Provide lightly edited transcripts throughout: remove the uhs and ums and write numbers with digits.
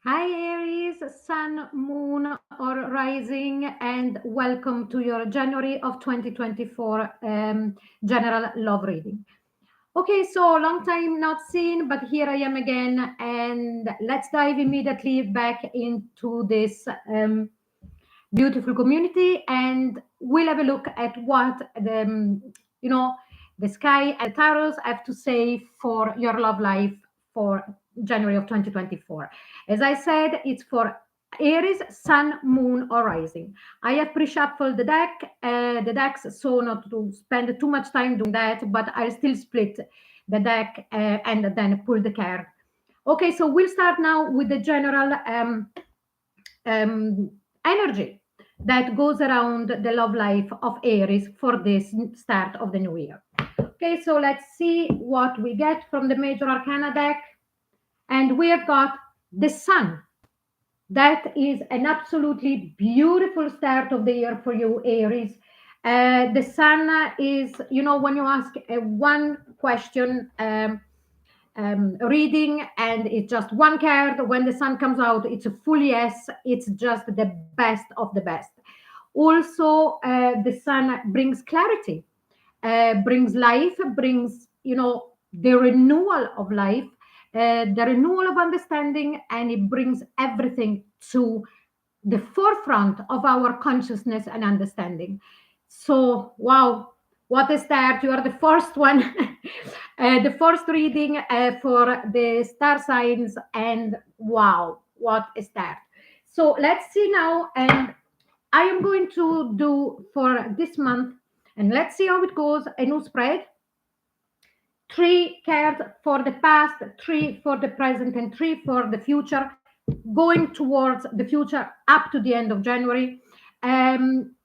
Hi, Aries, Sun, Moon, or Rising, and welcome to your January of 2024 general love reading. Okay, so long time not seen, but here I am again, and let's dive immediately back into this beautiful community, and we'll have a look at what you know the sky and the tarots have to say for your love life for January of 2024. As I said, it's for Aries, Sun, Moon, or Rising. I have pre-shuffled the decks, so not to spend too much time doing that, but I'll still split the deck and then pull the card. Okay, so we'll start now with the general um, energy that goes around the love life of Aries for this start of the new year. Okay, so let's see what we get from the major arcana deck. And we have got the sun. That is an absolutely beautiful start of the year for you, Aries. The sun is, when you ask one question, reading and it's just one card, when the sun comes out it's a full yes, it's just the best of the best. Also, the sun brings clarity, brings life, brings the renewal of life, the renewal of understanding, and it brings everything to the forefront of our consciousness and understanding. So, wow, what a start! You are the first one, the first reading for the star signs, and wow, what a start! So, let's see now, and I am going to do for this month, and let's see how it goes. A new spread, three cards for the past, three for the present, and three for the future, going towards the future up to the end of January. Um,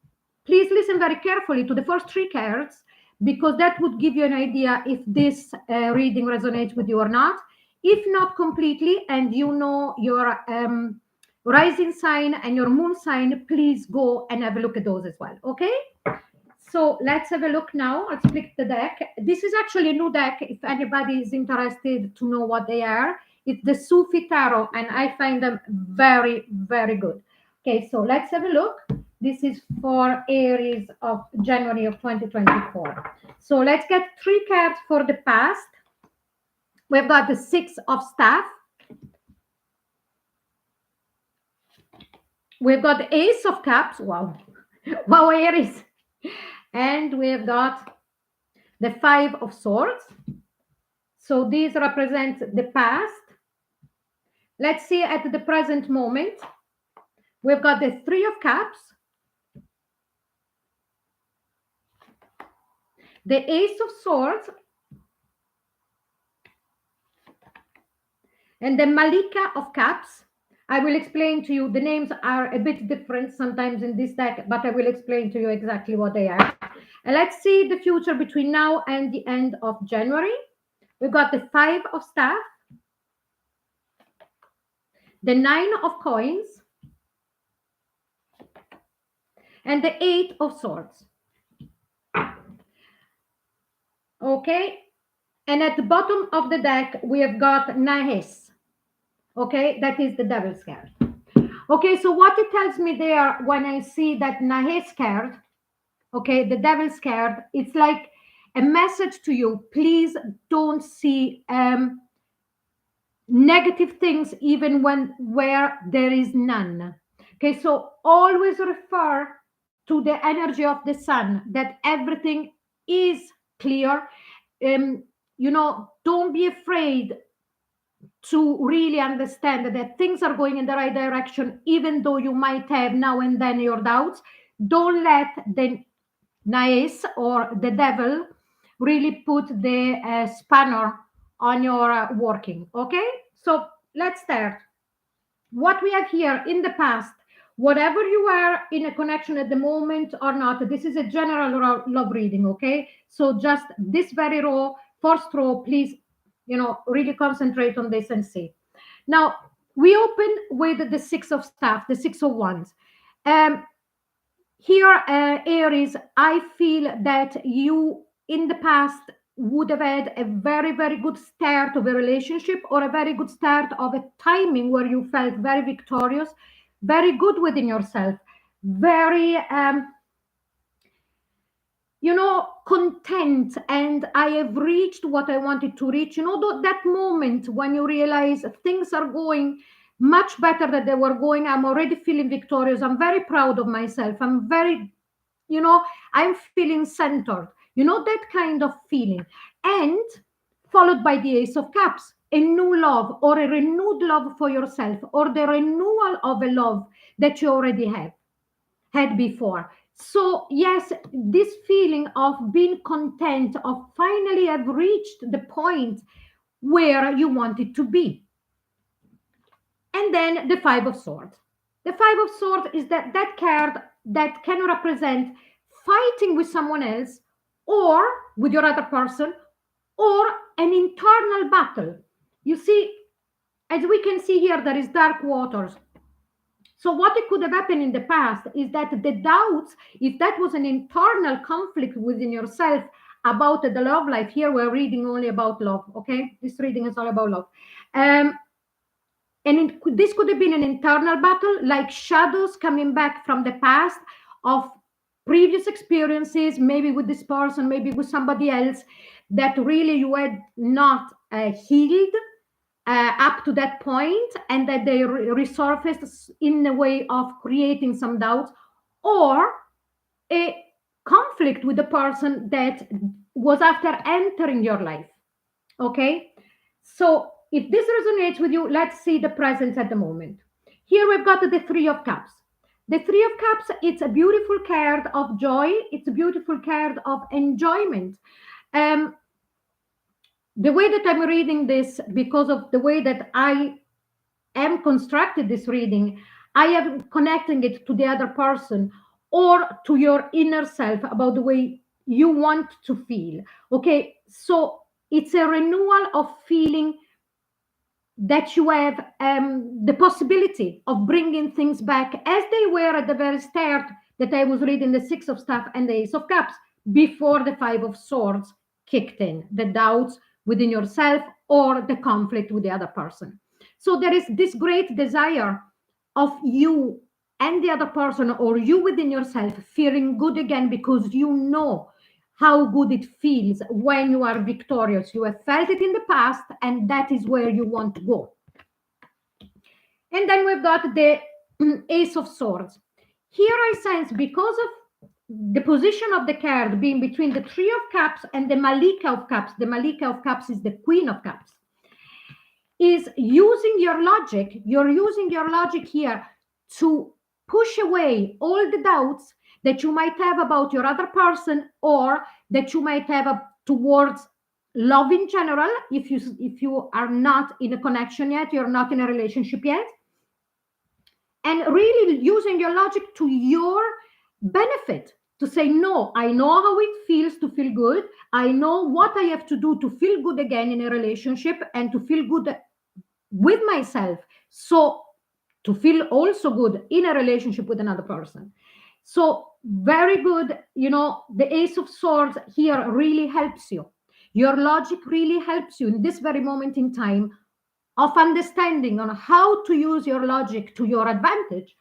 Please listen very carefully to the first three cards because that would give you an idea if this reading resonates with you or not. If not completely, and you know your rising sign and your moon sign, please go and have a look at those as well. Okay? So let's have a look now. I'll split the deck. This is actually a new deck. If anybody is interested to know what they are, it's the Sufi Tarot, and I find them very, very good. Okay, so let's have a look. This is for Aries of January of 2024. So let's get three cards for the past. We've got the Six of Staff. We've got the Ace of Cups. Wow. Wow, Aries. And we've got the Five of Swords. So these represent the past. Let's see at the present moment. We've got the Three of Cups, the Ace of Swords, and the Malika of Cups. I will explain to you. The names are a bit different sometimes in this deck, but I will explain to you exactly what they are. And let's see the future between now and the end of January. We've got the Five of Staff, the Nine of Coins, and the Eight of Swords. Okay, and at the bottom of the deck, we have got Nahes. Okay, that is the devil's card. Okay, so what it tells me there when I see that Nahes card, okay, the devil's card, it's like a message to you. Please don't see negative things even when where there is none. Okay, so always refer to the energy of the sun, that everything is clear. Don't be afraid to really understand that things are going in the right direction, even though you might have now and then your doubts. Don't let the nice or the devil really put the spanner on your working. Okay, so let's start. What we have here in the past, whatever you are in a connection at the moment or not, this is a general love reading. Okay, so just this very row, first row, please, really concentrate on this and see. Now we open with the Six of Staff, the Six of Wands. um Here, Aries, I feel that you in the past would have had a very, very good start of a relationship, or a very good start of a timing where you felt very victorious, very good within yourself, very content, and I have reached what I wanted to reach. That moment when you realize things are going much better than they were going. I'm already feeling victorious. I'm very proud of myself. I'm very, I'm feeling centered. That kind of feeling. And followed by the Ace of Cups, a new love, or a renewed love for yourself, or the renewal of a love that you already had before. So yes, this feeling of being content, of finally have reached the point where you wanted to be. And then the Five of Swords. The Five of Swords is that card that can represent fighting with someone else, or with your other person, or an internal battle. You see, as we can see here, there is dark waters. So what it could have happened in the past is that the doubts, if that was an internal conflict within yourself about the love life, here we're reading only about love, okay? This reading is all about love. This could have been an internal battle, like shadows coming back from the past of previous experiences, maybe with this person, maybe with somebody else, that really you had not healed up to that point, and that they resurfaced in a way of creating some doubts, or a conflict with the person that was after entering your life. Okay, so if this resonates with you, let's see the presence at the moment. Here we've got the Three of Cups. The Three of Cups, it's a beautiful card of joy. It's a beautiful card of enjoyment. The way that I'm reading this, because of the way that I am constructed this reading, I am connecting it to the other person, or to your inner self, about the way you want to feel. Okay, so it's a renewal of feeling that you have the possibility of bringing things back as they were at the very start that I was reading, the Six of Staff and the Ace of Cups, before the Five of Swords kicked in, the doubts within yourself or the conflict with the other person. So there is this great desire of you and the other person, or you within yourself, feeling good again, because you know how good it feels when you are victorious. You have felt it in the past, and that is where you want to go. And then we've got the Ace of Swords. Here I sense, because of the position of the card being between the Three of Cups and the Malika of Cups, the Malika of Cups is the Queen of Cups, is using your logic. You're using your logic here to push away all the doubts that you might have about your other person, or that you might have towards love in general. If you are not in a connection yet, you're not in a relationship yet, and really using your logic to your benefit, to say, no, I know how it feels to feel good. I know what I have to do to feel good again in a relationship, and to feel good with myself, so to feel also good in a relationship with another person. So very good. The Ace of Swords here really helps you. Your logic really helps you in this very moment in time of understanding on how to use your logic to your advantage,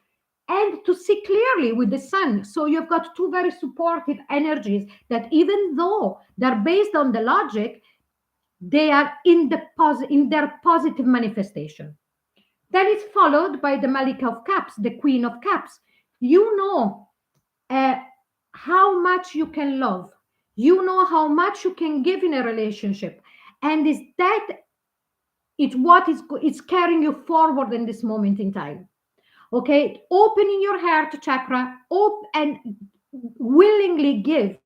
and to see clearly with the Sun. So you've got two very supportive energies that, even though they're based on the logic, they are in their positive manifestation. Then it's followed by the Malika of Cups, the Queen of Cups. You know how much you can love. You know how much you can give in a relationship. And is that it's what is carrying you forward in this moment in time. Okay, opening your heart chakra, and willingly give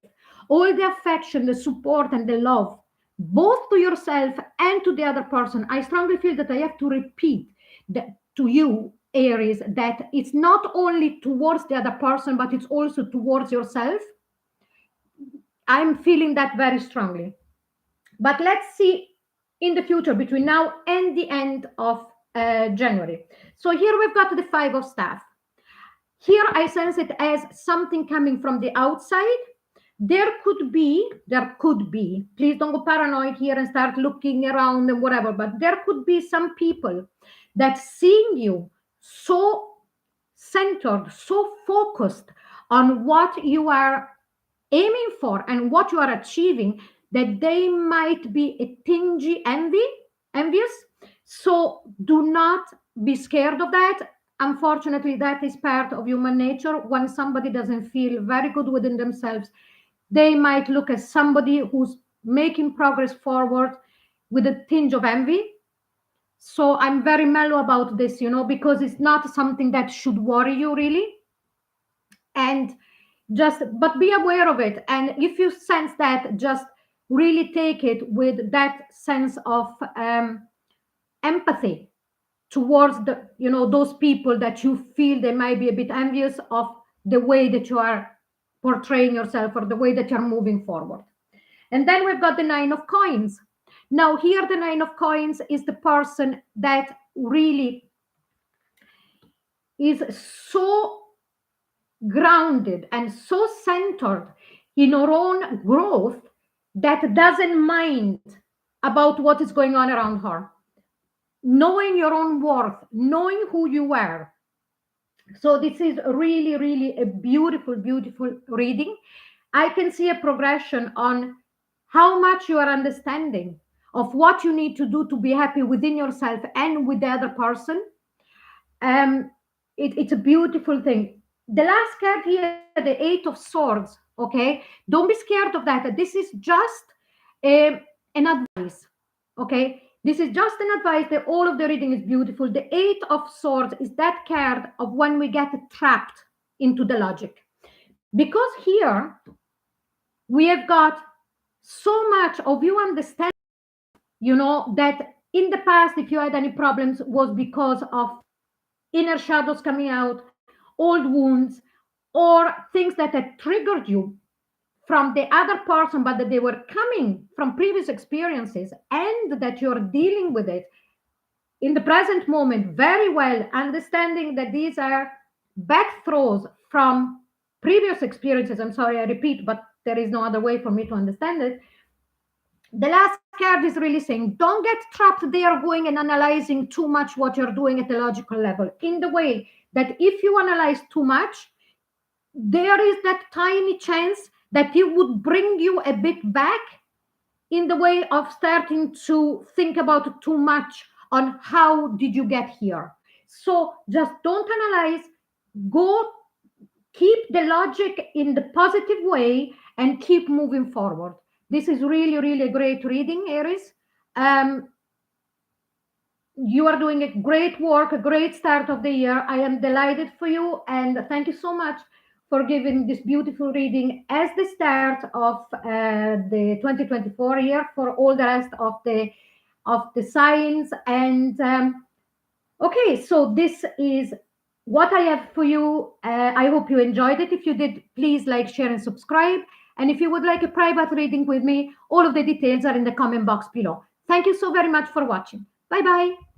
all the affection, the support, and the love, both to yourself and to the other person. I strongly feel that I have to repeat that to you, Aries, that it's not only towards the other person, but it's also towards yourself. I'm feeling that very strongly. But let's see in the future, between now and the end of January. So here we've got the Five of Staff. Here I sense it as something coming from the outside, There could be, please don't go paranoid here and start looking around and whatever, but there could be some people that seeing you so centered, so focused on what you are aiming for and what you are achieving, that they might be a tingy envious. So do not be scared of that. Unfortunately, that is part of human nature. When somebody doesn't feel very good within themselves, they might look at somebody who's making progress forward with a tinge of envy. So I'm very mellow about this, because it's not something that should worry you really. And but be aware of it. And if you sense that, just really take it with that sense of empathy towards those people that you feel they might be a bit envious of the way that you are portraying yourself or the way that you're moving forward. And then we've got the 9 of coins. Now here the 9 of coins is the person that really is so grounded and so centered in her own growth that doesn't mind about what is going on around her. Knowing your own worth, knowing who you are. So this is really, really a beautiful, beautiful reading. I can see a progression on how much you are understanding of what you need to do to be happy within yourself and with the other person. It's a beautiful thing. The last card here, the 8 of Swords, okay? Don't be scared of that. This is just an advice, okay? This is just an advice. That all of the reading is beautiful. The 8 of Swords is that card of when we get trapped into the logic. Because here we have got so much of you understanding, that in the past, if you had any problems, was because of inner shadows coming out, old wounds, or things that had triggered you from the other person, but that they were coming from previous experiences and that you're dealing with it in the present moment very well, understanding that these are back throws from previous experiences. I'm sorry, I repeat, but there is no other way for me to understand it. The last card is really saying, don't get trapped there going and analyzing too much what you're doing at the logical level, in the way that if you analyze too much, there is that tiny chance that it would bring you a bit back in the way of starting to think about too much on how did you get here. So just don't analyze, go, keep the logic in the positive way and keep moving forward. This is really, really a great reading, Aries. You are doing a great work, a great start of the year. I am delighted for you, and thank you so much for giving this beautiful reading as the start of the 2024 year for all the rest of the signs. And okay, so this is what I have for you. I hope you enjoyed it. If you did, please like, share, and subscribe. And if you would like a private reading with me, all of the details are in the comment box below. Thank you so very much for watching. Bye-bye.